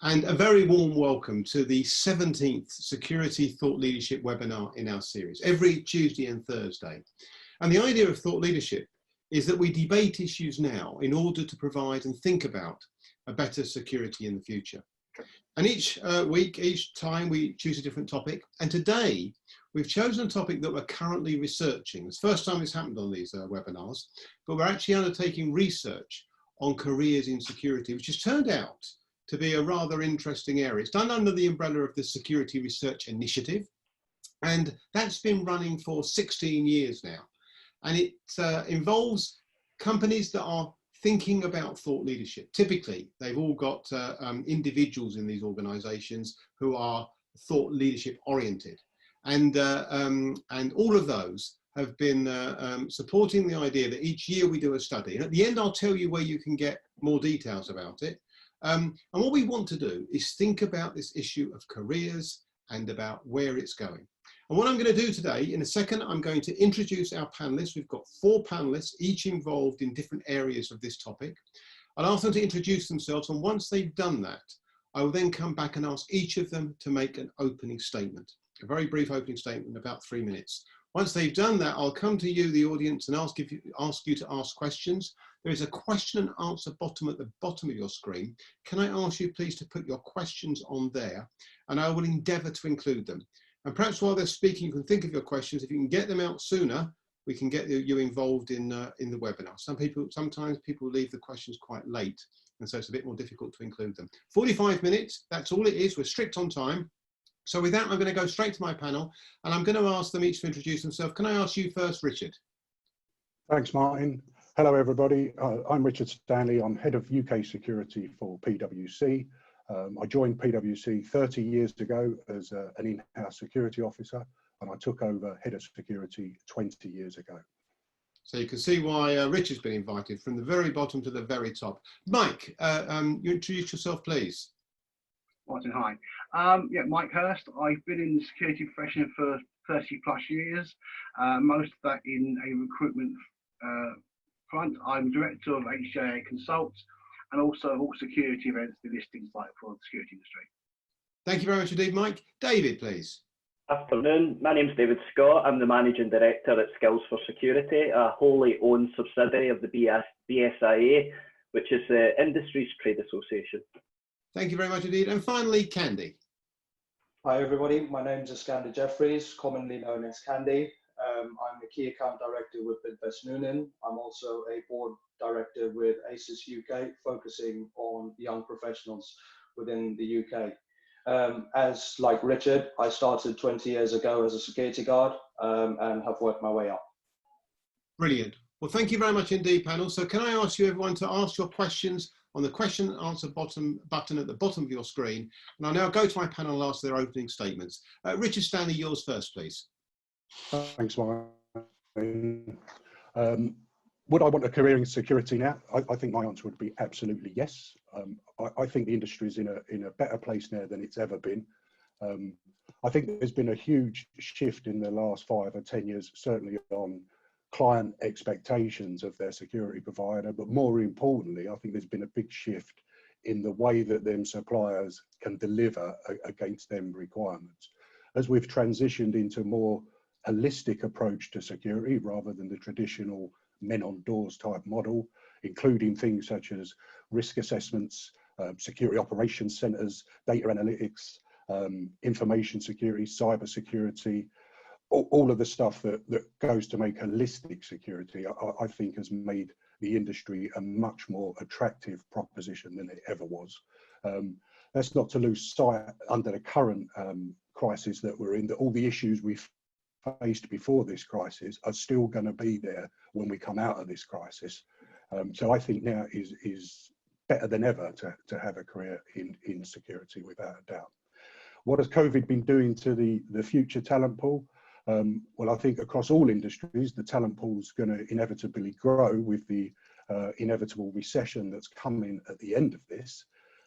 And a very warm welcome to the 17th Security Thought Leadership webinar in our series, every Tuesday and Thursday. And the idea of thought leadership is that we debate issues now in order to provide and think about a better security in the future. And each week, each time we choose a different topic. And today we've chosen a topic that we're currently researching. It's the first time it's happened on these webinars, but we're actually undertaking research on careers in security, which has turned out to be a rather interesting area. It's done under the umbrella of the Security Research Initiative, and that's been running for 16 years now. And it involves companies that are thinking about thought leadership. Typically, they've all got individuals in these organizations who are thought leadership oriented. And all of those have been supporting the idea that each year we do a study. And at the end, I'll tell you where you can get more details about it. And what we want to do is think about this issue of careers and about where it's going. And what I'm going to do today, in a second, I'm going to introduce our panelists. We've got 4 panelists, each involved in different areas of this topic. I'll ask them to introduce themselves, and once they've done that, I will then come back and ask each of them to make an opening statement, a very brief opening statement, about 3 minutes. Once they've done that, I'll come to you, the audience, and ask you to ask questions. There is a question and answer button at the bottom of your screen. Can I ask you please to put your questions on there, and I will endeavour to include them. And perhaps while they're speaking, you can think of your questions. If you can get them out sooner, we can get you involved in the webinar. Sometimes people leave the questions quite late, and so it's a bit more difficult to include them. 45 minutes, that's all it is. We're strict on time. So with that, I'm going to go straight to my panel, and I'm going to ask them each to introduce themselves. Can I ask you first, Richard? Thanks, Martin. Hello, everybody. I'm Richard Stanley. I'm Head of UK Security for PwC. I joined PwC 30 years ago as an in-house security officer, and I took over Head of Security 20 years ago. So you can see why Richard's been invited from the very bottom to the very top. Mike, you introduce yourself, please. Martin, hi. Yeah, Mike Hurst. I've been in the security profession for 30 plus years, most of that in a recruitment front. I'm director of HJA Consults and also of all security events, the listings like for the security industry. Thank you very much indeed, Mike. David, please. Afternoon, my name's David Scott. I'm the Managing Director at Skills for Security, a wholly owned subsidiary of the BSIA, which is the industry's trade association. Thank you very much indeed. And finally, Candy. Hi everybody, my name is Iskander Jeffries, commonly known as Candy. I'm the Key Account Director with Bidvest Noonan. I'm also a Board Director with ACES UK, focusing on young professionals within the UK. As like Richard, I started 20 years ago as a security guard and have worked my way up. Brilliant. Well, thank you very much indeed, panel. So can I ask you everyone to ask your questions on the question and answer button at the bottom of your screen. And I'll now go to my panel and ask their opening statements. Richard Stanley, yours first, please. Thanks, Martin. Would I want a career in security now? I think my answer would be absolutely yes. I think the industry is in a better place now than it's ever been. I think there's been a huge shift in the last 5 or 10 years, certainly on client expectations of their security provider, but more importantly, I think there's been a big shift in the way that them suppliers can deliver against them requirements. As we've transitioned into a more holistic approach to security rather than the traditional men on doors type model, including things such as risk assessments, security operations centers, data analytics, information security, cyber security, all of the stuff that goes to make holistic security, I think has made the industry a much more attractive proposition than it ever was. That's not to lose sight under the current crisis that we're in, that all the issues we've faced before this crisis are still going to be there when we come out of this crisis. So I think now is better than ever to have a career in security, without a doubt. What has COVID been doing to the future talent pool? Well, I think across all industries, the talent pool is going to inevitably grow with the inevitable recession that's coming at the end of this.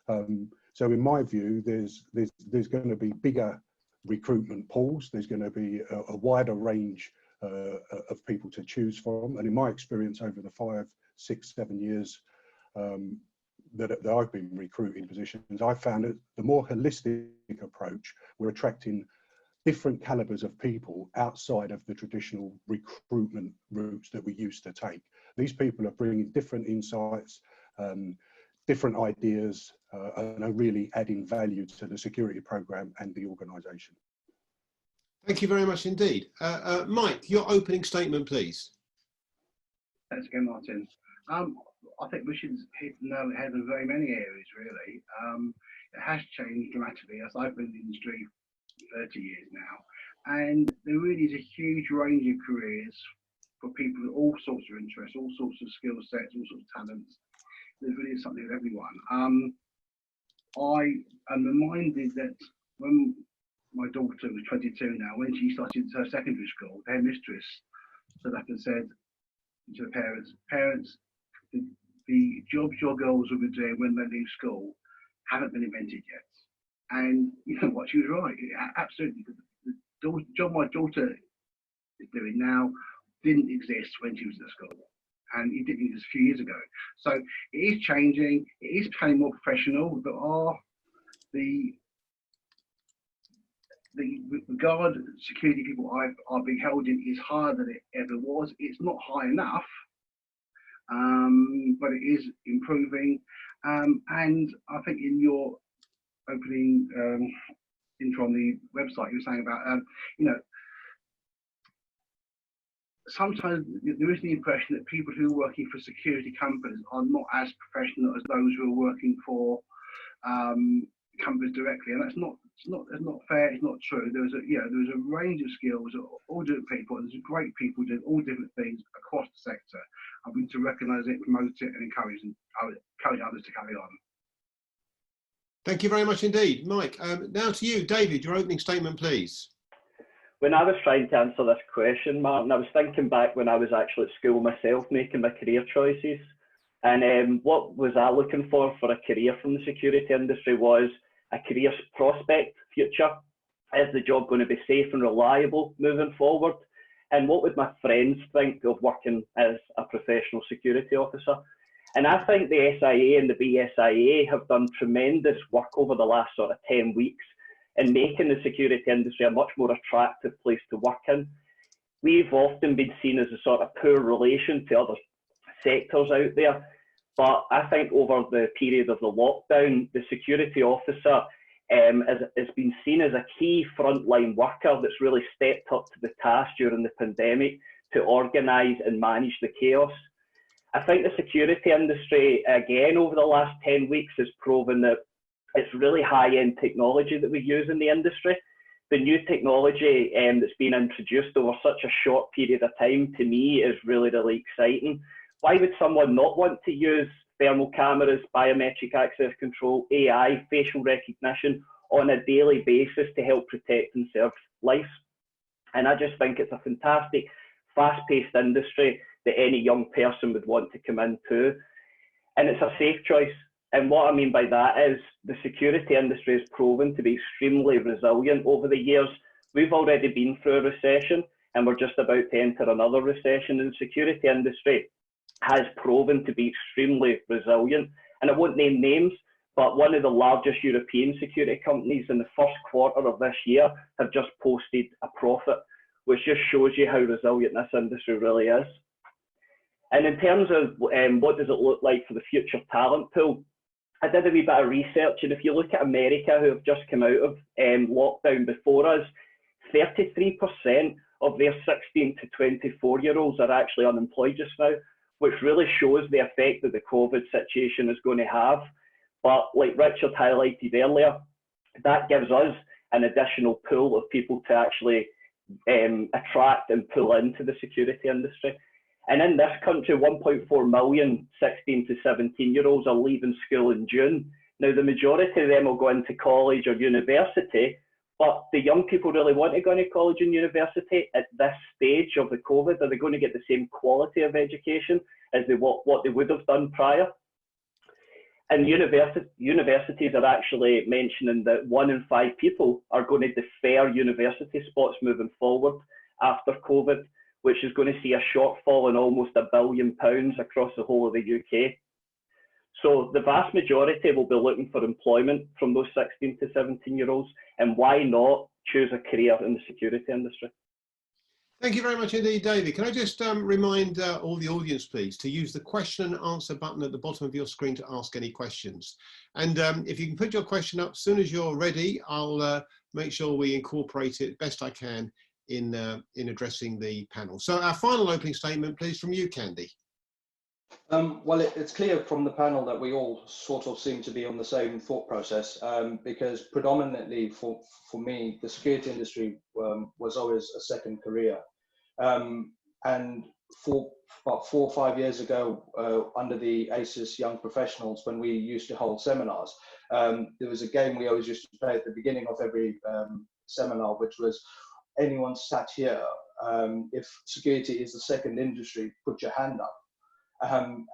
So in my view, there's going to be bigger recruitment pools. There's going to be a wider range of people to choose from. And in my experience over the 5, 6, 7 years that I've been recruiting positions, I've found that the more holistic approach, we're attracting different calibers of people outside of the traditional recruitment routes that we used to take. These people are bringing different insights, different ideas, and are really adding value to the security program and the organisation. Thank you very much indeed. Mike, your opening statement, please. Thanks again, Martin. I think we should hit the nail on the head in very many areas, really. It has changed dramatically as I've been in the industry 30 years now, and there really is a huge range of careers for people with all sorts of interests, all sorts of skill sets, all sorts of talents. There really is something for everyone. I am reminded that when my daughter was 22 now, when she started her secondary school, her mistress stood up and said to the parents, the jobs your girls will be doing when they leave school haven't been invented yet. And you know what, she was right. Absolutely. The job my daughter is doing now didn't exist when she was at school. And it didn't exist a few years ago. So it is changing, it is becoming more professional. There are the regard security people are being held in is higher than it ever was. It's not high enough, but it is improving. And I think in your opening intro on the website, you were saying about, you know, sometimes there is the impression that people who are working for security companies are not as professional as those who are working for companies directly, and that's not fair. It's not true. There's a range of skills, all different people, and there's great people doing all different things across the sector. I'm going to recognise it, promote it, and encourage others to carry on. Thank you very much indeed, Mike. Now to you, David. Your opening statement, please. When I was trying to answer this question, Martin, I was thinking back when I was actually at school myself, making my career choices. And what was I looking for a career from the security industry was a career prospect future. Is the job going to be safe and reliable moving forward? And what would my friends think of working as a professional security officer? And I think the SIA and the BSIA have done tremendous work over the last sort of 10 weeks in making the security industry a much more attractive place to work in. We've often been seen as a sort of poor relation to other sectors out there, but I think over the period of the lockdown, the security officer has been seen as a key frontline worker that's really stepped up to the task during the pandemic to organise and manage the chaos. I think the security industry, again, over the last 10 weeks has proven that it's really high-end technology that we use in the industry. The new technology that's been introduced over such a short period of time, to me, is really, really exciting. Why would someone not want to use thermal cameras, biometric access control, AI, facial recognition on a daily basis to help protect and serve lives? And I just think it's a fantastic, fast-paced industry that any young person would want to come into. And it's a safe choice. And what I mean by that is the security industry has proven to be extremely resilient over the years. We've already been through a recession and we're just about to enter another recession, and the security industry has proven to be extremely resilient. And I won't name names, but one of the largest European security companies in the first quarter of this year have just posted a profit, which just shows you how resilient this industry really is. And in terms of what does it look like for the future talent pool, I did a wee bit of research, and if you look at America, who have just come out of lockdown before us, 33% of their 16 to 24-year-olds are actually unemployed just now, which really shows the effect that the COVID situation is going to have. But like Richard highlighted earlier, that gives us an additional pool of people to actually attract and pull into the security industry. And in this country, 1.4 million 16 to 17-year-olds are leaving school in June. Now, the majority of them will go into college or university, but the young people really want to go into college and university at this stage of the COVID. Are they going to get the same quality of education as what they would have done prior? And universities are actually mentioning that 1 in 5 people are going to defer university spots moving forward after COVID, which is going to see a shortfall in almost £1 billion across the whole of the UK. So the vast majority will be looking for employment from those 16 to 17-year-olds, and why not choose a career in the security industry? Thank you very much indeed, David. Can I just remind all the audience, please, to use the question and answer button at the bottom of your screen to ask any questions. And if you can put your question up as soon as you're ready, I'll make sure we incorporate it best I can in addressing the panel. So our final opening statement, please, from you, Candy. Well, it's clear from the panel that we all sort of seem to be on the same thought process, because predominantly for me, the security industry was always a second career. And about 4 or 5 years ago, under the ACES Young Professionals, when we used to hold seminars, there was a game we always used to play at the beginning of every seminar, which was, anyone sat here, if security is the second industry, put your hand up.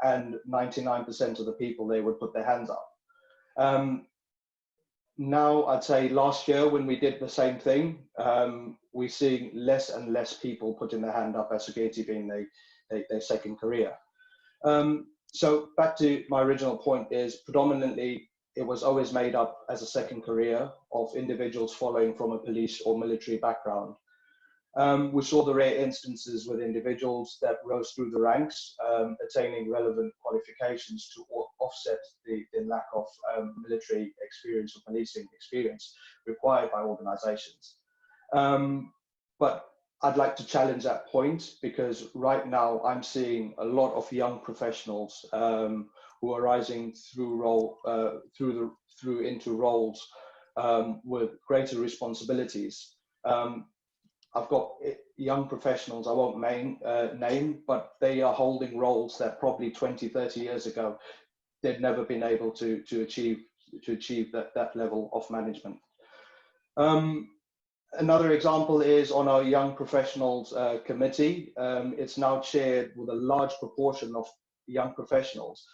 And 99% of the people, they would put their hands up. Now, I'd say last year when we did the same thing, we're seeing less and less people putting their hand up as security being their second career. So back to my original point is predominantly it was always made up as a second career of individuals following from a police or military background. We saw the rare instances with individuals that rose through the ranks, attaining relevant qualifications to offset the lack of military experience or policing experience required by organizations. But I'd like to challenge that point, because right now I'm seeing a lot of young professionals who are rising through into roles with greater responsibilities. I've got young professionals I won't name, but they are holding roles that probably 20, 30 years ago, they'd never been able to achieve that level of management. Another example is on our young professionals committee. It's now chaired with a large proportion of young professionals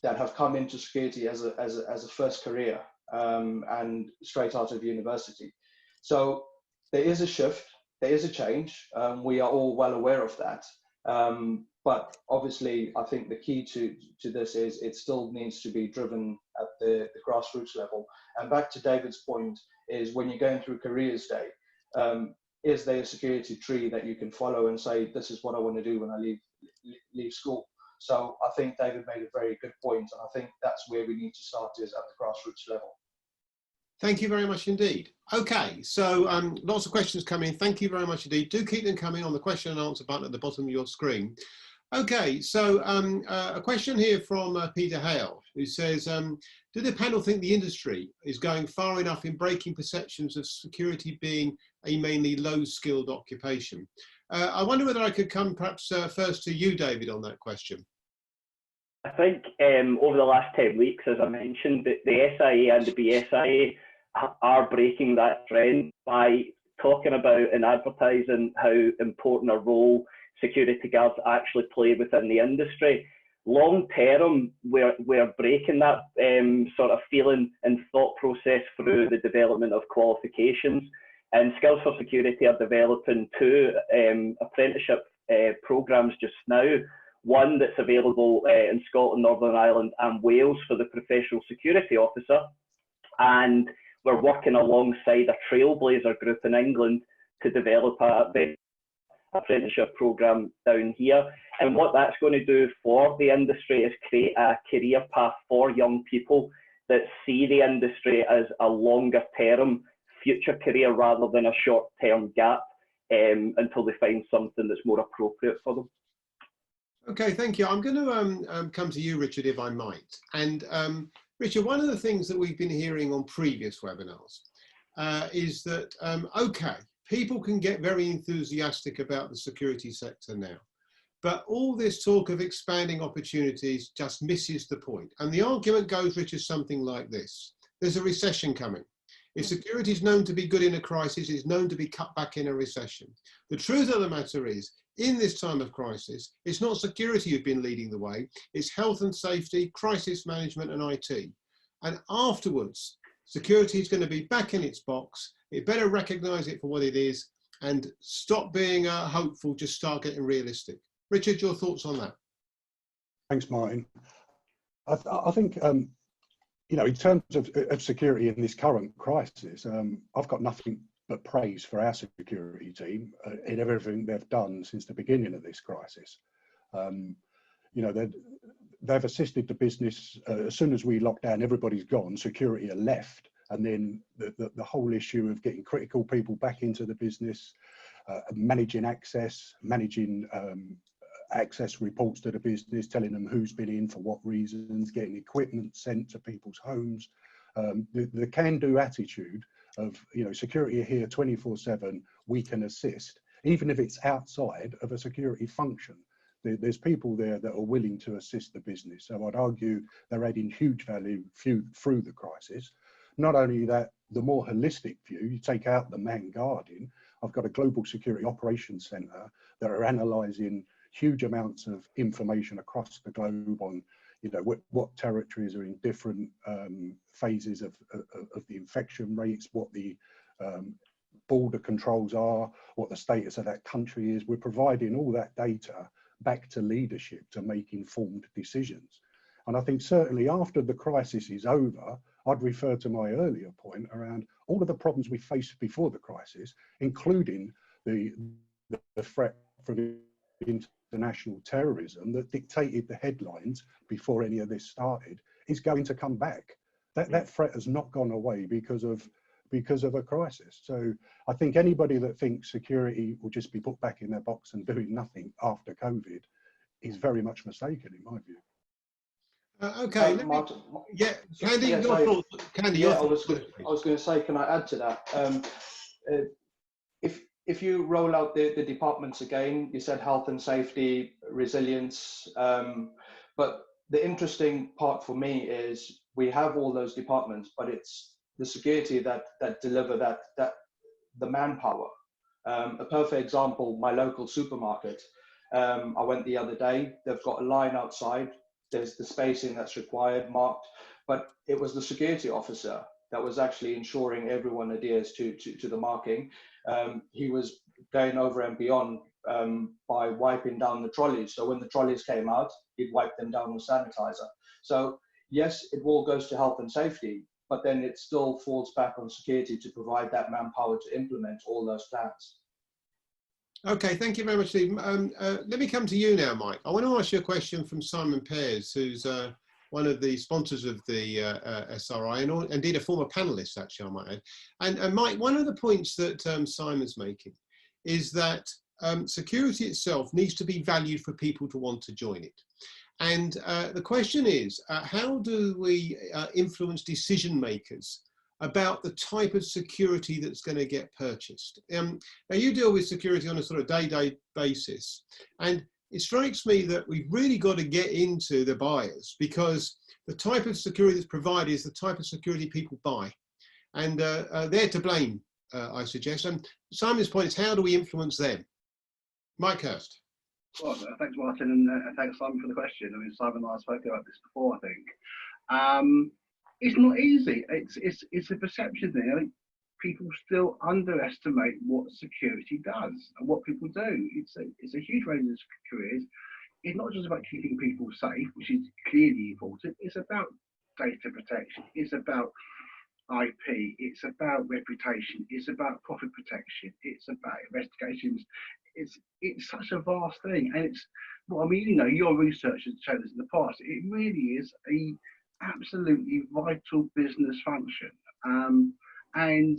that have come into security as a first career and straight out of university. So there is a shift. There is a change. We are all well aware of that. But obviously, I think the key to this is it still needs to be driven at the grassroots level. And back to David's point is when you're going through careers day, is there a security tree that you can follow and say, this is what I want to do when I leave school? So I think David made a very good point, and I think that's where we need to start, is at the grassroots level. Thank you very much indeed. Okay, so lots of questions coming in. Thank you very much indeed. Do keep them coming on the question and answer button at the bottom of your screen. Okay, so a question here from Peter Hale, who says, do the panel think the industry is going far enough in breaking perceptions of security being a mainly low-skilled occupation? I wonder whether I could come perhaps first to you, David, on that question. I think over the last 10 weeks, as I mentioned, the SIA and the BSIA are breaking that trend by talking about and advertising how important a role security guards actually play within the industry. Long term, we're breaking that sort of feeling and thought process through the development of qualifications. And Skills for Security are developing 2 apprenticeship programs just now. One that's available in Scotland, Northern Ireland and Wales for the professional security officer. And we're working alongside a trailblazer group in England to develop a apprenticeship program down here. And what that's going to do for the industry is create a career path for young people that see the industry as a longer term future career rather than a short term gap until they find something that's more appropriate for them. Okay, thank you. I'm going to come to you, Richard, if I might. And Richard, one of the things that we've been hearing on previous webinars is that, okay, people can get very enthusiastic about the security sector now, but all this talk of expanding opportunities just misses the point. And the argument goes, Richard, something like this. There's a recession coming. If security is known to be good in a crisis, it's known to be cut back in a recession. The truth of the matter is, in this time of crisis, it's not security who've been leading the way, it's health and safety, crisis management and IT. And afterwards, security is going to be back in its box. It better recognize it for what it is and stop being hopeful, just start getting realistic. Richard, your thoughts on that? Thanks, Martin. I think, you know, in terms of security in this current crisis, I've got nothing but praise for our security team in everything they've done since the beginning of this crisis. You know, they've assisted the business. As soon as we locked down, everybody's gone, security are left. And then the whole issue of getting critical people back into the business, managing access, managing access reports to the business, telling them who's been in for what reasons, getting equipment sent to people's homes. The can-do attitude of, you know, security are here 24/7, we can assist, even if it's outside of a security function. There's people there that are willing to assist the business. So I'd argue they're adding huge value through the crisis. Not only that, the more holistic view, you take out the man guarding, I've got a global security operations center that are analysing huge amounts of information across the globe on, you know, what territories are in different phases of the infection rates, what the border controls are, what the status of that country is. We're providing all that data back to leadership to make informed decisions. And I think certainly after the crisis is over, I'd refer to my earlier point around all of the problems we faced before the crisis, including the threat from international terrorism that dictated the headlines before any of this started, is going to come back. That threat has not gone away because of a crisis. So I think anybody that thinks security will just be put back in their box and doing nothing after COVID is very much mistaken, in my vieh. Okay, Martin, yeah, Candy, yeah, your thoughts. Candy, yeah, your I was thoughts. going to say, can I add to that? If you roll out the departments again, you said health and safety, resilience, but the interesting part for me is we have all those departments, but it's the security that deliver that the manpower. A perfect example, my local supermarket. I went the other day. They've got a line outside. There's the spacing that's required, marked, but it was the security officer that was actually ensuring everyone adheres to the marking. He was going over and beyond by wiping down the trolleys. So when the trolleys came out, he'd wipe them down with sanitizer. So yes, it all goes to health and safety, but then it still falls back on security to provide that manpower to implement all those plans. Okay, thank you very much, Stephen. Let me come to you now, Mike. I want to ask you a question from Simon Pears, who's one of the sponsors of the SRI and indeed a former panelist, actually, I might add. And Mike, one of the points that Simon's making is that security itself needs to be valued for people to want to join it. And the question is, how do we influence decision makers about the type of security that's going to get purchased? Now, you deal with security on a sort of day-to-day basis, and it strikes me that we've really got to get into the buyers, because the type of security that's provided is the type of security people buy, and they're to blame, I suggest. And Simon's point is, how do we influence them? Mike Hurst. Well, thanks, Martin, and thanks, Simon, for the question. I mean, Simon and I spoke about this before, I think. It's not easy. It's a perception thing. I think people still underestimate what security does and what people do. It's a huge range of careers. It's not just about keeping people safe, which is clearly important. It's about data protection. It's about IP. It's about reputation. It's about profit protection. It's about investigations. It's such a vast thing, and it's, well, I mean, you know, your research has shown this in the past. It really is a absolutely vital business function. And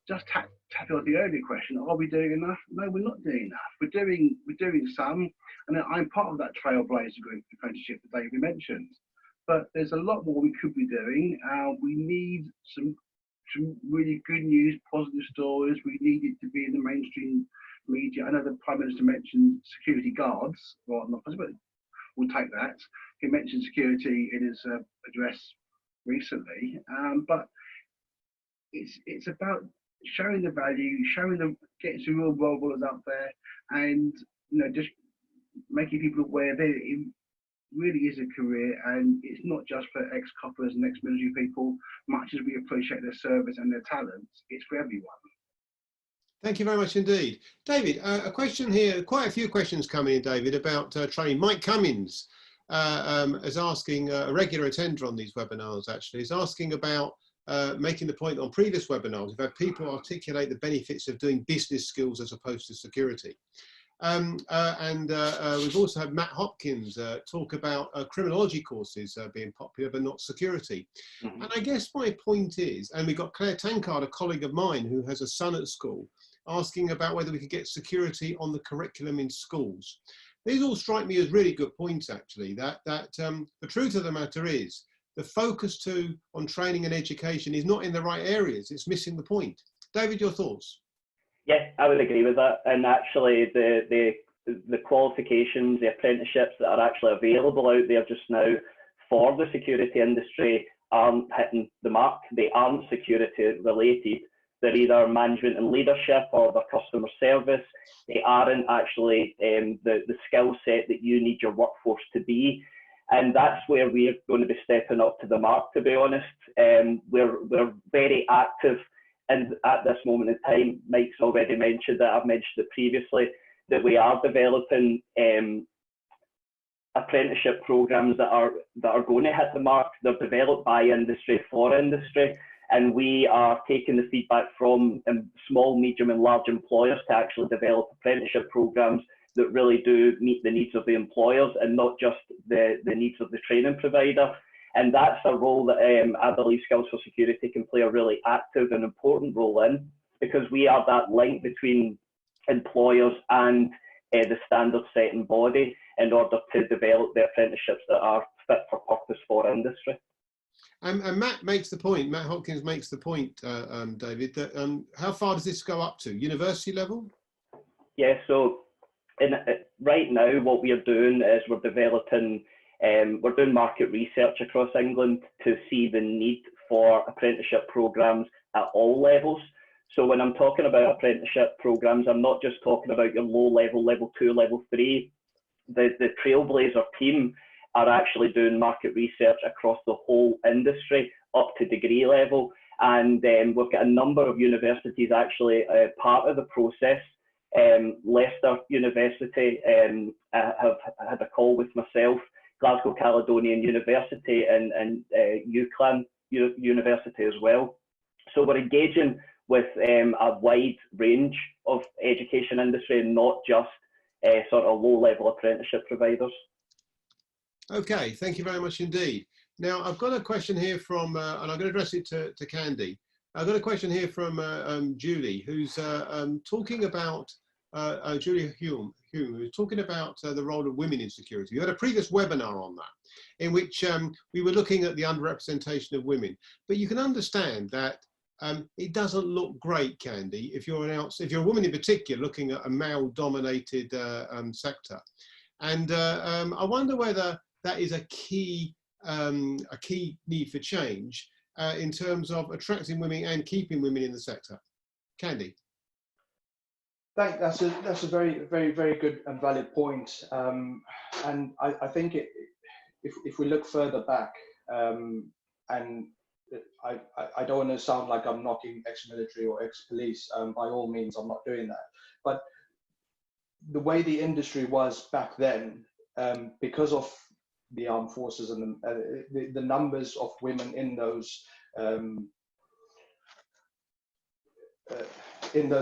just tackle the earlier question, are we doing enough? No, we're not doing enough. We're doing some, and I'm part of that Trailblazer Group apprenticeship that David mentioned. But there's a lot more we could be doing. We need some really good news, positive stories. We need it to be in the mainstream media. I know the Prime Minister mentioned security guards. Well, not possible. We'll take that. He mentioned security in his address recently, but it's about showing the value, getting some real role models out there, and just making people aware that it really is a career, and it's not just for ex-coppers and ex-military people. Much as we appreciate their service and their talents, it's for everyone. Thank you very much indeed. David, a question here, quite a few questions coming in, David, about training. Mike Cummins is asking, a regular attender on these webinars actually, is asking about making the point on previous webinars, we've had people articulate the benefits of doing business skills as opposed to security. We've also had Matt Hopkins talk about criminology courses being popular but not security. Mm-hmm. And I guess my point is, and we've got Claire Tankard, a colleague of mine who has a son at school, asking about whether we could get security on the curriculum in schools. These all strike me as really good points actually, that the truth of the matter is the focus on training and education is not in the right areas, it's missing the point. David, your thoughts? Yeah, I would agree with that. And actually, the qualifications, the apprenticeships that are actually available out there just now for the security industry aren't hitting the mark. They aren't security related. They're either management and leadership or their customer service. They aren't actually the skill set that you need your workforce to be. And that's where we're going to be stepping up to the mark, to be honest. We're very active. And at this moment in time, Mike's already mentioned that, I've mentioned it previously, that we are developing apprenticeship programs that are going to hit the mark. They're developed by industry for industry, and we are taking the feedback from small, medium and large employers to actually develop apprenticeship programs that really do meet the needs of the employers and not just the needs of the training provider. And that's a role that I believe Skills for Security can play a really active and important role in, because we are that link between employers and the standard setting body in order to develop the apprenticeships that are fit for purpose for industry. And Matt makes the point, Matt Hopkins makes the point, David, that how far does this go up to? University level? Yeah, so right now what we are doing is we're developing we're doing market research across England to see the need for apprenticeship programs at all levels. So when I'm talking about apprenticeship programs, I'm not just talking about your low level, level 2, level 3. The Trailblazer team are actually doing market research across the whole industry up to degree level. And we've got a number of universities actually part of the process. Leicester University have had a call with myself, Glasgow Caledonian University and UCLan University as well. So we're engaging with a wide range of education industry and not just sort of low-level apprenticeship providers. Okay, thank you very much indeed. Now I've got a question here from, and I'm going to address it to Candy. I've got a question here from Julie, who's talking about Julia Hume, who's talking about the role of women in security. We had a previous webinar on that, in which we were looking at the underrepresentation of women. But you can understand that it doesn't look great, Candy, if you're a woman in particular looking at a male-dominated sector. And I wonder whether that is a key need for change in terms of attracting women and keeping women in the sector. Candy. That's a very, very, very good and valid point. And I think if we look further back, and I don't want to sound like I'm knocking ex-military or ex-police. By all means, I'm not doing that. But the way the industry was back then, because of the armed forces and the numbers of women in those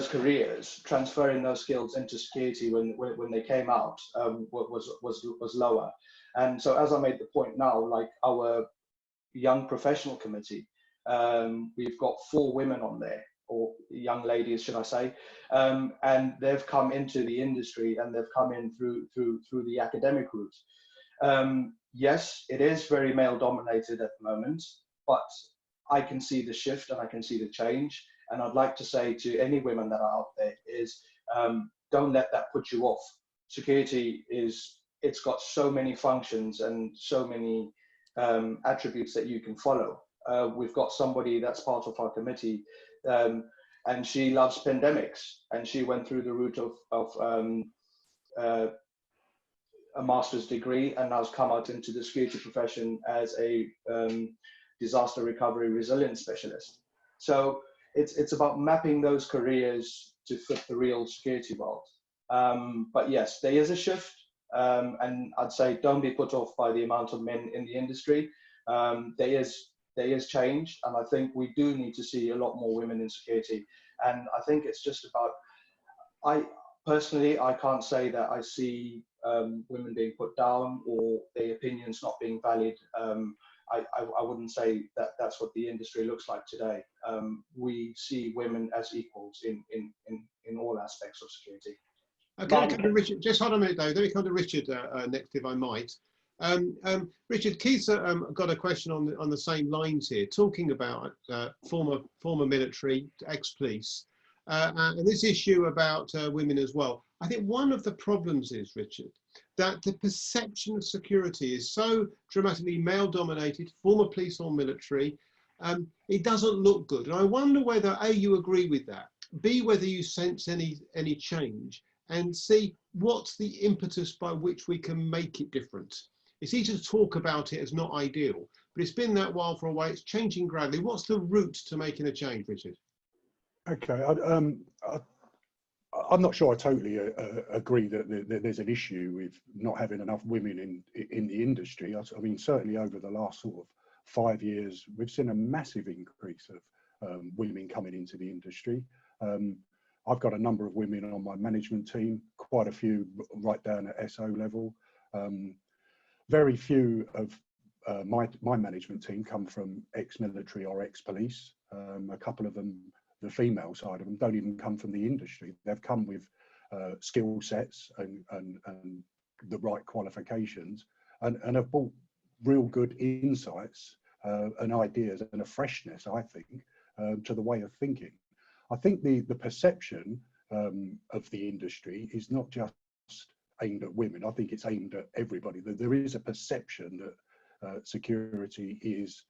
careers, transferring those skills into security when they came out was lower. And so, as I made the point now, like our young professional committee, we've got 4 women on there, or young ladies, should I say, and they've come into the industry and they've come in through the academic route. Yes, it is very male dominated at the moment, but I can see the shift and I can see the change. And I'd like to say to any women that are out there is, don't let that put you off. Security it's got so many functions and so many attributes that you can follow. We've got somebody that's part of our committee, and she loves pandemics, and she went through the route of a master's degree and now has come out into the security profession as a disaster recovery resilience specialist. So it's about mapping those careers to fit the real security world. But yes, there is a shift. And I'd say don't be put off by the amount of men in the industry. There is change, and I think we do need to see a lot more women in security. And I think it's just about, I personally, I can't say that I see women being put down or their opinions not being valid. I wouldn't say that that's what the industry looks like today. We see women as equals in all aspects of security. Okay, let me come to Richard. Just hold on a minute, though. Let me come to Richard next, if I might. Richard, Keith's got a question on the same lines here, talking about former military, ex-police, and this issue about women as well. I think one of the problems is, Richard, that the perception of security is so dramatically male-dominated, former police or military, it doesn't look good. And I wonder whether, A, you agree with that, B, whether you sense any change, and C, what's the impetus by which we can make it different? It's easy to talk about it as not ideal, but it's been that while for a while, it's changing gradually. What's the route to making a change, Richard? Okay, I'm not sure I totally agree that there's an issue with not having enough women in the industry. I mean, certainly over the last sort of 5 years, we've seen a massive increase of women coming into the industry. I've got a number of women on my management team, quite a few right down at SO level. Very few of my management team come from ex-military or ex-police. A couple of them, the female side of them, don't even come from the industry. They've come with skill sets and the right qualifications, and have brought real good insights and ideas and a freshness, I think, to the way of thinking. I think the perception of the industry is not just aimed at women. I think it's aimed at everybody. There is a perception that security is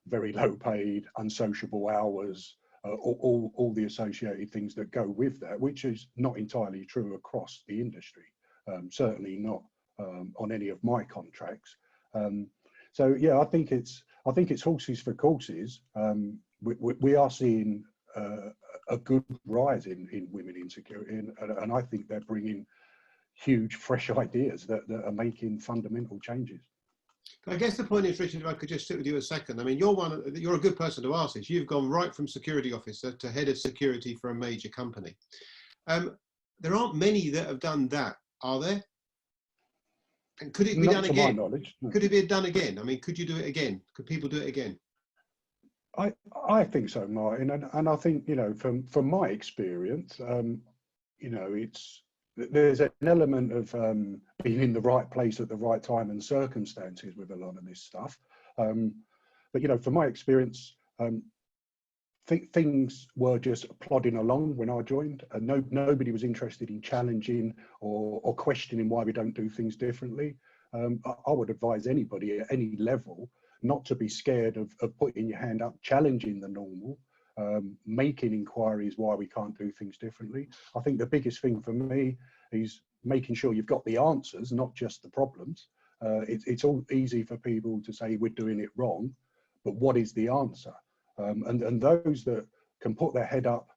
very low paid, unsociable hours, all the associated things that go with that, which is not entirely true across the industry. Certainly not on any of my contracts. So yeah, I think it's horses for courses. We are seeing a good rise in women in security, and I think they're bringing huge, fresh ideas that are making fundamental changes. I guess the point is, Richard, if I could just sit with you a second. I mean, you're a good person to ask this. You've gone right from security officer to head of security for a major company. There aren't many that have done that, are there? And could it be done again? To my knowledge, no. Could it be done again? I mean, could you do it again? Could people do it again? I think so, Martin, and I think, you know, from my experience, you know, there's an element of being in the right place at the right time and circumstances with a lot of this stuff. But, you know, from my experience, things were just plodding along when I joined, and nobody was interested in challenging or questioning why we don't do things differently. I would advise anybody at any level not to be scared of putting your hand up, challenging the normal, making inquiries why we can't do things differently. I think the biggest thing for me is making sure you've got the answers, not just the problems. It's all easy for people to say we're doing it wrong, but what is the answer? And those that can put their head up,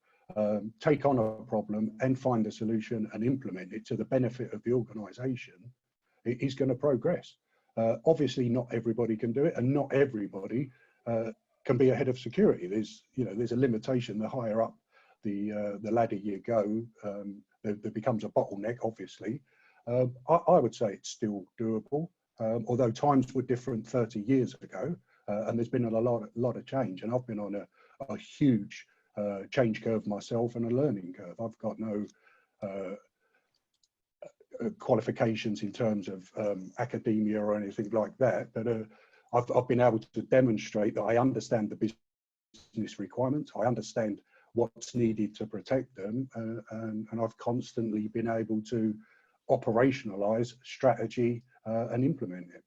take on a problem and find a solution and implement it to the benefit of the organisation, it is going to progress. Obviously, not everybody can do it, and not everybody can be a head of security. There's a limitation. The higher up the ladder you go, there becomes a bottleneck. Obviously, I would say it's still doable, although times were different 30 years ago, and there's been a lot of change. And I've been on a huge change curve myself and a learning curve. I've got no qualifications in terms of academia or anything like that, but I've been able to demonstrate that I understand the business requirements, I understand what's needed to protect them, and I've constantly been able to operationalize strategy and implement it.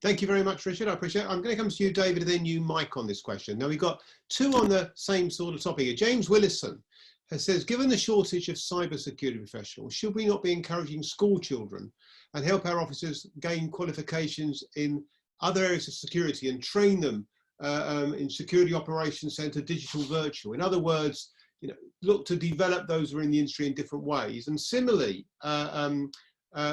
Thank you very much, Richard. I appreciate it. I'm going to come to you, David, and then you, Mike, on this question. Now, we've got two on the same sort of topic here. James Willison says, given the shortage of cybersecurity professionals, should we not be encouraging school children and help our officers gain qualifications in other areas of security and train them in security operations centre, digital, virtual? In other words, you know, look to develop those who are in the industry in different ways. And similarly,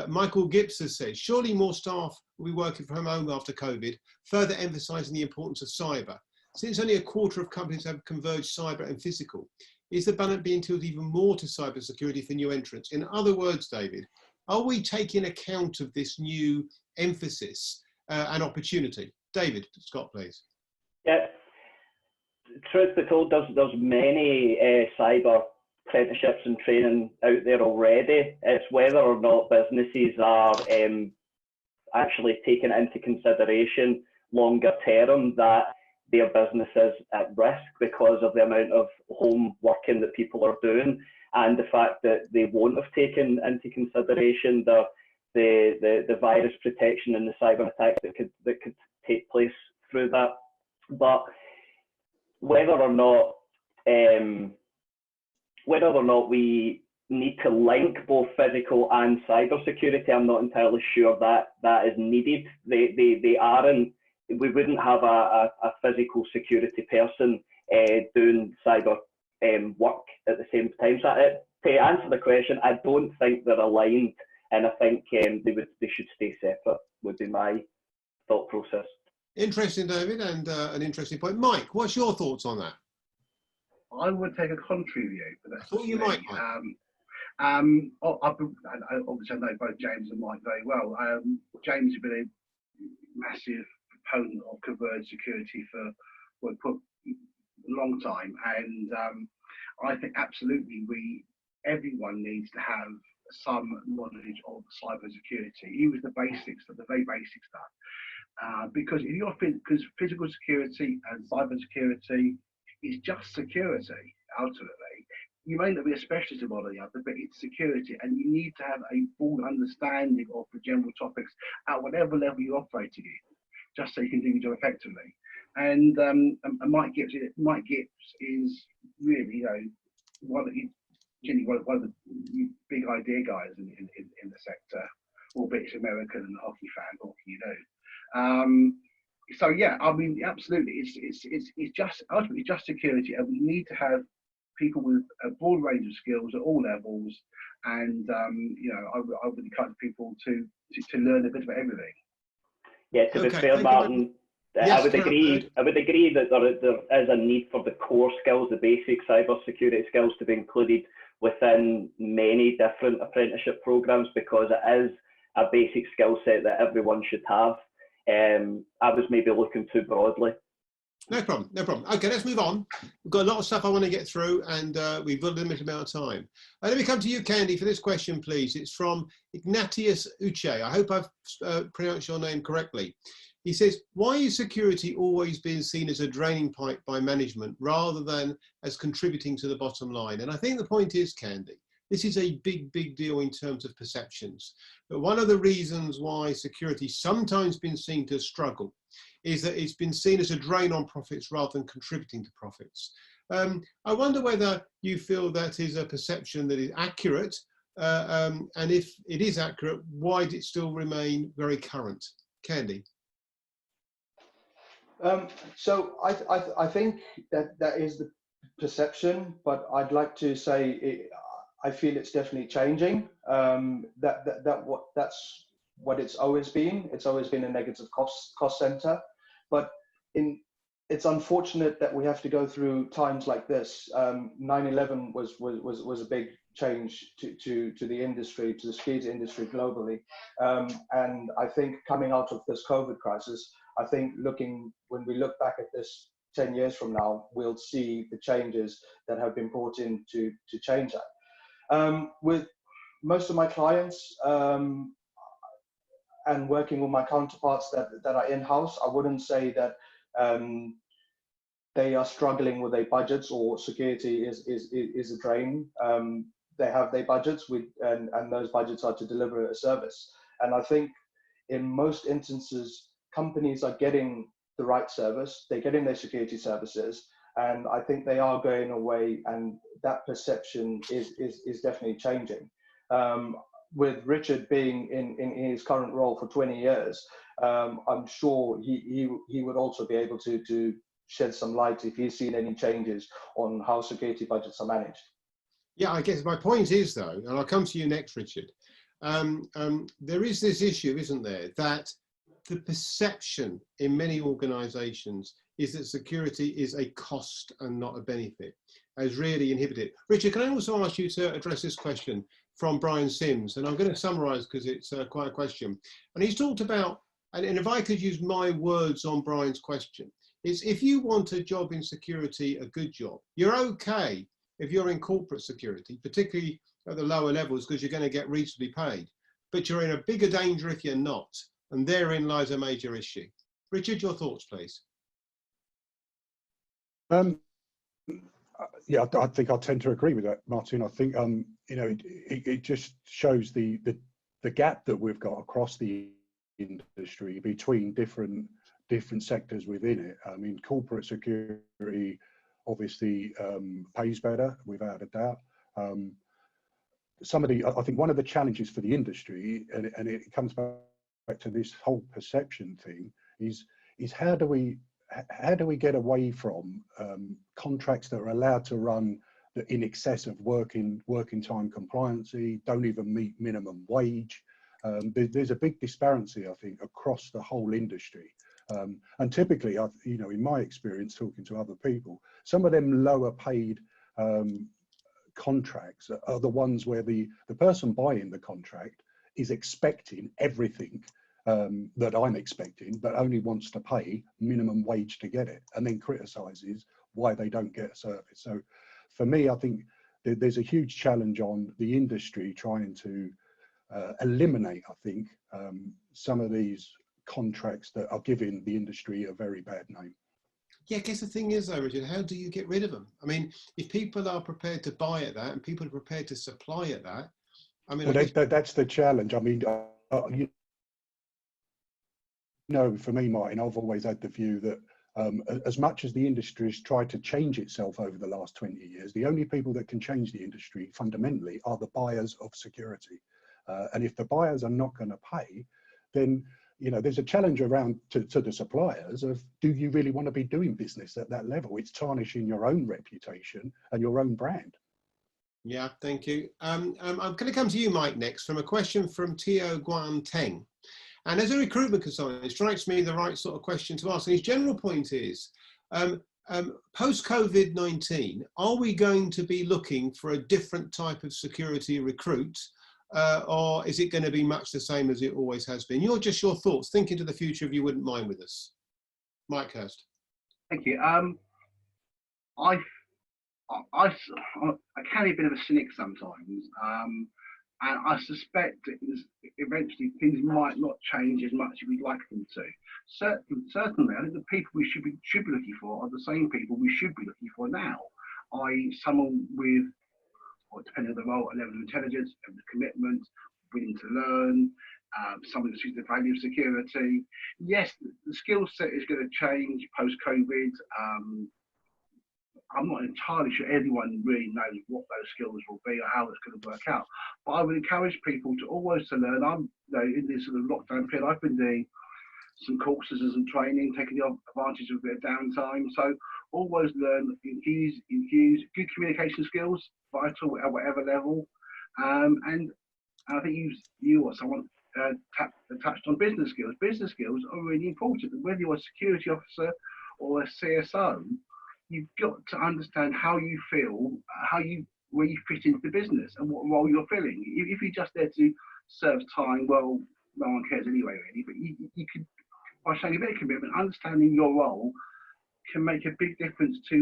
Michael Gibbs has said, surely more staff will be working from home after COVID, further emphasising the importance of cyber. Since only a quarter of companies have converged cyber and physical, is the balance being tilted even more to cyber security for new entrants? In other words, David, are we taking account of this new emphasis and opportunity? David, Scott, please. Yeah, truth be told, there's many cyber apprenticeships and training out there already. It's whether or not businesses are actually taking into consideration longer term that their business is at risk because of the amount of home working that people are doing, and the fact that they won't have taken into consideration the virus protection and the cyber attacks that could take place through that. But whether or not we need to link both physical and cyber security, I'm not entirely sure that is needed. They aren't. We wouldn't have a physical security person doing cyber work at the same time. So to answer the question, I don't think they're aligned, and I think they should stay separate, would be my thought process. Interesting, David, and an interesting point. Mike, what's your thoughts on that? I would take a contrary view, but that's thought you might. Obviously, I know both James and Mike very well. James has been a massive proponent of converged security for a long time, and I think absolutely everyone needs to have some knowledge of cyber security. Even the basics, the very basic stuff, because because physical security and cyber security is just security ultimately. You may not be a specialist in one or the other, but it's security, and you need to have a full understanding of the general topics at whatever level you're operating in, just so you can do your job effectively. And Mike Gibbs is really, one of the big idea guys in the sector, albeit he's American and a hockey fan. What can you do? So yeah, I mean, absolutely, it's just ultimately just security, and we need to have people with a broad range of skills at all levels, and I would encourage people to learn a bit about everything. Yeah, to be fair, Martin, yes, I would agree that there is a need for the core skills, the basic cyber security skills, to be included within many different apprenticeship programs, because it is a basic skill set that everyone should have. I was maybe looking too broadly. No problem, no problem. Okay, let's move on. We've got a lot of stuff I want to get through, and we've got a limited amount of time. Let me come to you, Candy, for this question, please. It's from Ignatius Uche. I hope I've pronounced your name correctly. He says, why is security always being seen as a draining pipe by management rather than as contributing to the bottom line? And I think the point is, Candy, this is a big, big deal in terms of perceptions. But one of the reasons why security sometimes been seen to struggle is that it's been seen as a drain on profits rather than contributing to profits. I wonder whether you feel that is a perception that is accurate, and if it is accurate, why does it still remain very current? Candy? So I think that is the perception, but I'd like to say I feel it's definitely changing. That's what it's always been. It's always been a negative cost center, but it's unfortunate that we have to go through times like this. 9/11 was a big change to the industry, to the security industry globally, and I think coming out of this COVID crisis, I think when we look back at this 10 years from now, we'll see the changes that have been brought in to change that. With most of my clients and working with my counterparts that are in-house, I wouldn't say that they are struggling with their budgets or security is a drain. They have their budgets and those budgets are to deliver a service. And I think in most instances, companies are getting the right service, they're getting their security services, and I think they are going away, and that perception is definitely changing. With Richard being in his current role for 20 years, I'm sure he would also be able to shed some light if he's seen any changes on how security budgets are managed. Yeah, I guess my point is though, and I'll come to you next, Richard, there is this issue, isn't there, that the perception in many organisations is that security is a cost and not a benefit, has really inhibited. Richard, can I also ask you to address this question from Brian Sims? And I'm going to summarise because it's quite a question. And he's talked about, and if I could use my words on Brian's question, it's if you want a job in security, a good job, you're okay if you're in corporate security, particularly at the lower levels, because you're going to get reasonably paid. But you're in a bigger danger if you're not. And therein lies a major issue. Richard, your thoughts, please. Yeah, I think I tend to agree with that, Martin. I think you know, it just shows the gap that we've got across the industry between different sectors within it. I mean, corporate security obviously pays better, without a doubt. I think one of the challenges for the industry, and it comes back to this whole perception thing, is how do we get away from contracts that are allowed to run in excess of working time compliancy, don't even meet minimum wage. There's a big disparity, I think, across the whole industry. And typically, you know, in my experience talking to other people, some of them lower paid contracts are the ones where the person buying the contract is expecting everything that I'm expecting, but only wants to pay minimum wage to get it, and then criticises why they don't get a service. So for me, I think there's a huge challenge on the industry trying to eliminate, I think, some of these contracts that are giving the industry a very bad name. Yeah, I guess the thing is though, Richard, how do you get rid of them? I mean, if people are prepared to buy at that and people are prepared to supply at that, I mean, well, that's the challenge. I mean, you know, for me, Martin, I've always had the view that as much as the industry has tried to change itself over the last 20 years, the only people that can change the industry fundamentally are the buyers of security. And if the buyers are not going to pay, then, you know, there's a challenge around to the suppliers of, do you really want to be doing business at that level? It's tarnishing your own reputation and your own brand. Yeah, thank you. I'm going to come to you, Mike, next from a question from Tio Guan Teng. And as a recruitment consultant, it strikes me the right sort of question to ask. And his general point is, post-COVID-19, are we going to be looking for a different type of security recruit? Or is it going to be much the same as it always has been? Your thoughts, think into the future, if you wouldn't mind, with us. Mike Hurst. Thank you. I can be a bit of a cynic sometimes, and I suspect that eventually things might not change as much as we'd like them to. Certainly, I think the people we should be looking for are the same people we should be looking for now, i.e. someone with, or depending on the role, a level of intelligence, and the commitment, willing to learn, someone who sees the value of security. Yes, the skill set is going to change post-COVID. I'm not entirely sure everyone really knows what those skills will be or how it's going to work out. But I would encourage people to always to learn. I'm, you know, in this sort of lockdown period, I've been doing some courses and some training, taking the advantage of a bit of downtime. So always learn, infuse good communication skills, vital at whatever level. And I think you or someone touched on business skills. Business skills are really important. Whether you're a security officer or a CSO, you've got to understand how you feel, where you fit into the business and what role you're filling. If you're just there to serve time, well, no one cares anyway, really. But you could, by showing a bit of commitment, understanding your role can make a big difference to,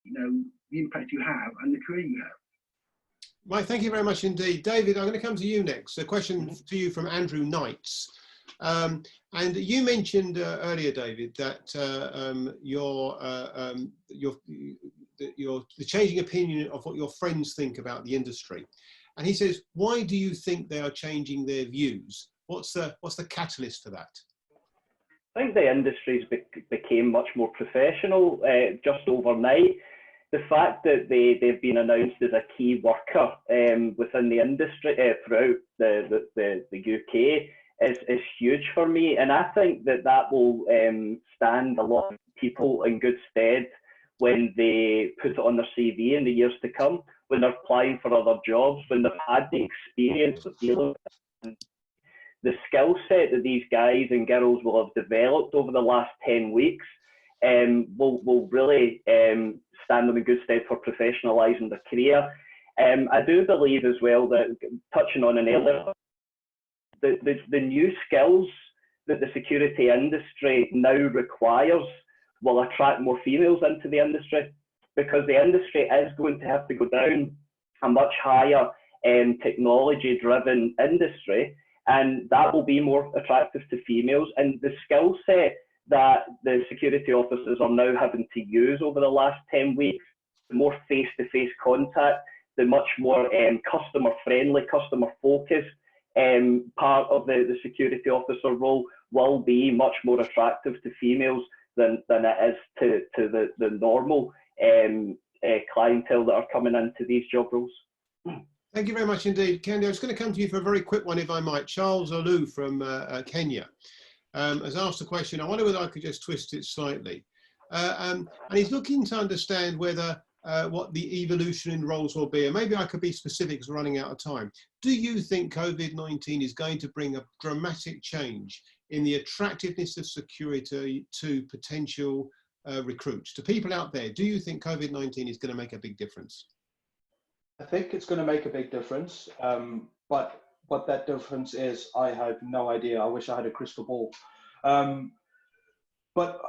you know, the impact you have and the career you have. Mike, thank you very much indeed. David, I'm going to come to you next. A question to you from Andrew Knights. And you mentioned earlier, David, that the changing opinion of what your friends think about the industry. And he says, why do you think they are changing their views? What's the catalyst for that? I think the industries became much more professional just overnight. The fact that they've been announced as a key worker within the industry throughout the UK is huge for me, and I think that will stand a lot of people in good stead when they put it on their CV in the years to come, when they're applying for other jobs, when they've had the experience of dealing with it. The skill set that these guys and girls will have developed over the last 10 weeks will really stand them in good stead for professionalising their career. I do believe as well that, touching on an earlier, the new skills that the security industry now requires will attract more females into the industry, because the industry is going to have to go down a much higher technology-driven industry, and that will be more attractive to females. And the skill set that the security officers are now having to use over the last 10 weeks, the more face-to-face contact, the much more customer-friendly, customer-focused part of the security officer role will be much more attractive to females than it is to the normal clientele that are coming into these job roles. Thank you very much indeed. Candy, I was going to come to you for a very quick one, if I might. Charles Olu from Kenya has asked a question. I wonder whether I could just twist it slightly. And he's looking to understand whether what the evolution in roles will be. And maybe I could be specific because we're running out of time. Do you think COVID-19 is going to bring a dramatic change in the attractiveness of security to potential recruits, to people out there? Do you think COVID-19 is going to make a big difference? I think it's going to make a big difference, but what that difference is, I have no idea. I wish I had a crystal ball. But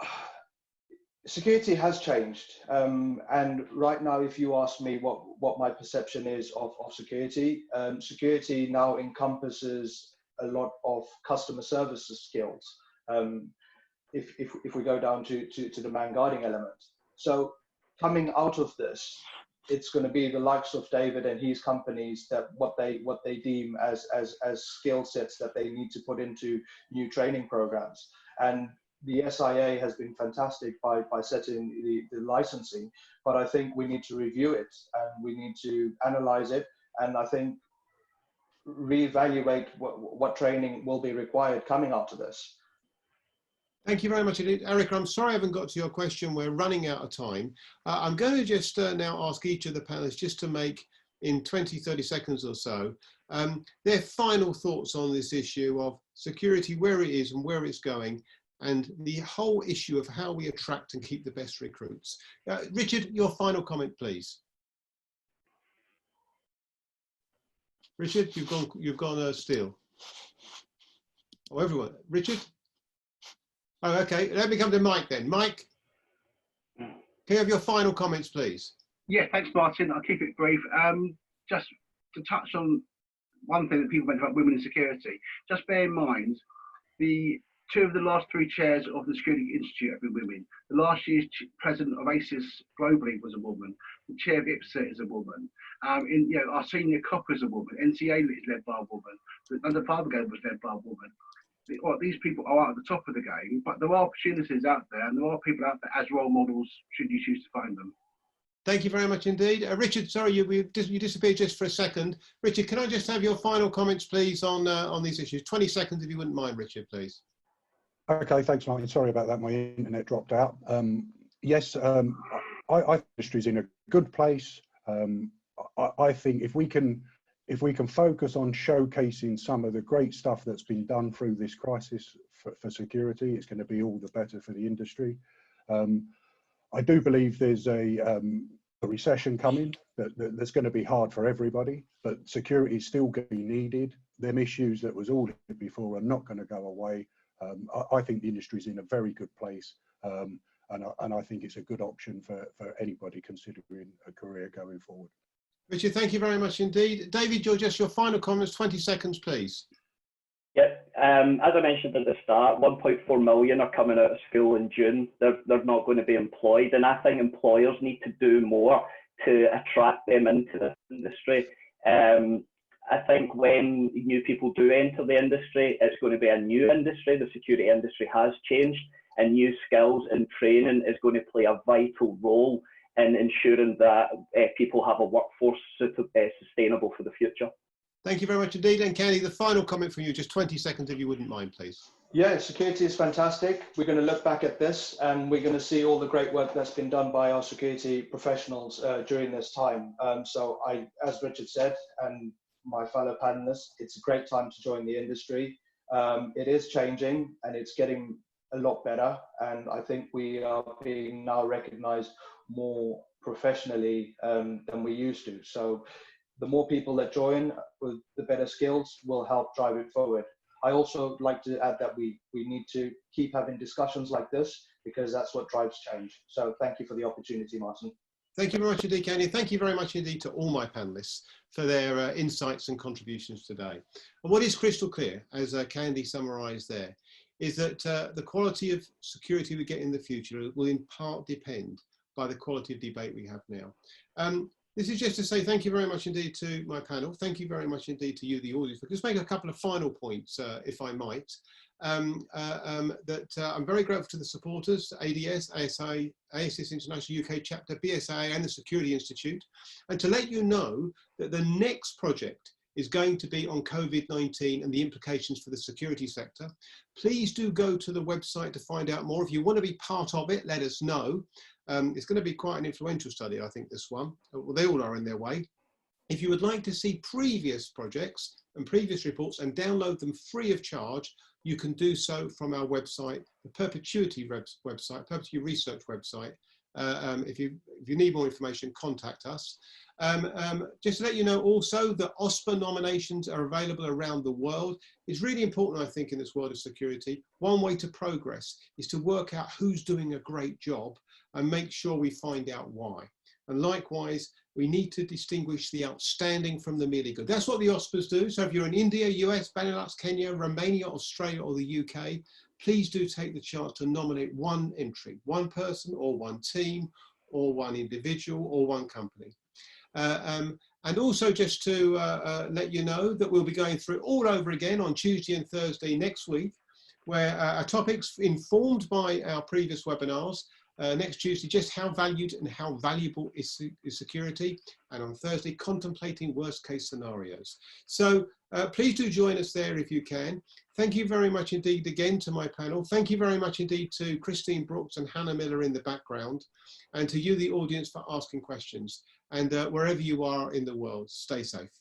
security has changed, and right now, if you ask me what my perception is of security, security now encompasses a lot of customer services skills. If we go down to the man guarding element, so coming out of this, it's going to be the likes of David and his companies that what they deem as skill sets that they need to put into new training programs. And the SIA has been fantastic by setting the licensing, but I think we need to review it and we need to analyze it, and I think reevaluate what training will be required coming out of this. Thank you very much indeed. Eric, I'm sorry I haven't got to your question. We're running out of time. I'm going to just now ask each of the panelists just to make, in 20, 30 seconds or so, their final thoughts on this issue of security, where it is and where it's going, and the whole issue of how we attract and keep the best recruits. Richard, your final comment, please. Richard, you've gone still. Oh, everyone. Richard? Oh, okay. Let me come to Mike then. Mike, can you have your final comments, please? Yeah, thanks, Martin. I'll keep it brief. Just to touch on one thing that people mentioned about women in security, just bear in mind, two of the last three chairs of the Security Institute have been women. The last year's president of ACES globally was a woman. The chair of IPSA is a woman. Our senior COP is a woman. NCA is led by a woman. The Underfather Game was led by a woman. These people are at the top of the game, but there are opportunities out there, and there are people out there as role models should you choose to find them. Thank you very much indeed. Richard, sorry, you disappeared just for a second. Richard, can I just have your final comments, please, on these issues? 20 seconds, if you wouldn't mind, Richard, please. Okay, thanks, Martin. Sorry about that. My internet dropped out. Yes, I think the industry is in a good place. I think if we can focus on showcasing some of the great stuff that's been done through this crisis for security, it's going to be all the better for the industry. I do believe there's a recession coming that's going to be hard for everybody, but security is still going to be needed. Them issues that was all before are not going to go away. I think the industry is in a very good place, and I think it's a good option for anybody considering a career going forward. Richard, thank you very much indeed. David, just your final comments, 20 seconds, please. Yep. As I mentioned at the start, 1.4 million are coming out of school in June. They're not going to be employed, and I think employers need to do more to attract them into the industry. I think when new people do enter the industry, it's going to be a new industry. The security industry has changed, and new skills and training is going to play a vital role in ensuring that people have a workforce sustainable for the future. Thank you very much indeed. And Candy, the final comment from you, just 20 seconds if you wouldn't mind, please. Yeah, security is fantastic. We're going to look back at this and we're going to see all the great work that's been done by our security professionals during this time. So as Richard said, and my fellow panelists, it's a great time to join the industry. It is changing and it's getting a lot better. And I think we are being now recognized more professionally than we used to. So the more people that join with the better skills will help drive it forward. I also like to add that we need to keep having discussions like this because that's what drives change. So thank you for the opportunity, Martin. Thank you very much indeed, Candy. Thank you very much indeed to all my panelists for their insights and contributions today. And what is crystal clear, as Candy summarised there, is that the quality of security we get in the future will in part depend by the quality of debate we have now. This is just to say thank you very much indeed to my panel. Thank you very much indeed to you, the audience. I'll just make a couple of final points, if I might. I'm very grateful to the supporters, ADS, ASA, ASIS International UK Chapter, BSA and the Security Institute. And to let you know that the next project is going to be on COVID-19 and the implications for the security sector. Please do go to the website to find out more. If you want to be part of it, let us know. It's going to be quite an influential study, I think, this one. Well, they all are in their way. If you would like to see previous projects and previous reports and download them free of charge, you can do so from our website, the Perpetuity website, Perpetuity Research website. If you need more information, contact us. Just to let you know also that OSPA nominations are available around the world. It's really important, I think, in this world of security. One way to progress is to work out who's doing a great job and make sure we find out why. And likewise, we need to distinguish the outstanding from the merely good. That's what the OSPAs do. So if you're in India, US, Benelux, Kenya, Romania, Australia, or the UK, please do take the chance to nominate one entry, one person or one team or one individual or one company. And also just to let you know that we'll be going through all over again on Tuesday and Thursday next week, where our topics informed by our previous webinars. Next Tuesday, just how valued and how valuable is security, and on Thursday, contemplating worst case scenarios. So please do join us there if you can. Thank you very much indeed again to my panel. Thank you very much indeed to Christine Brooks and Hannah Miller in the background, and to you, the audience, for asking questions. And wherever you are in the world, stay safe.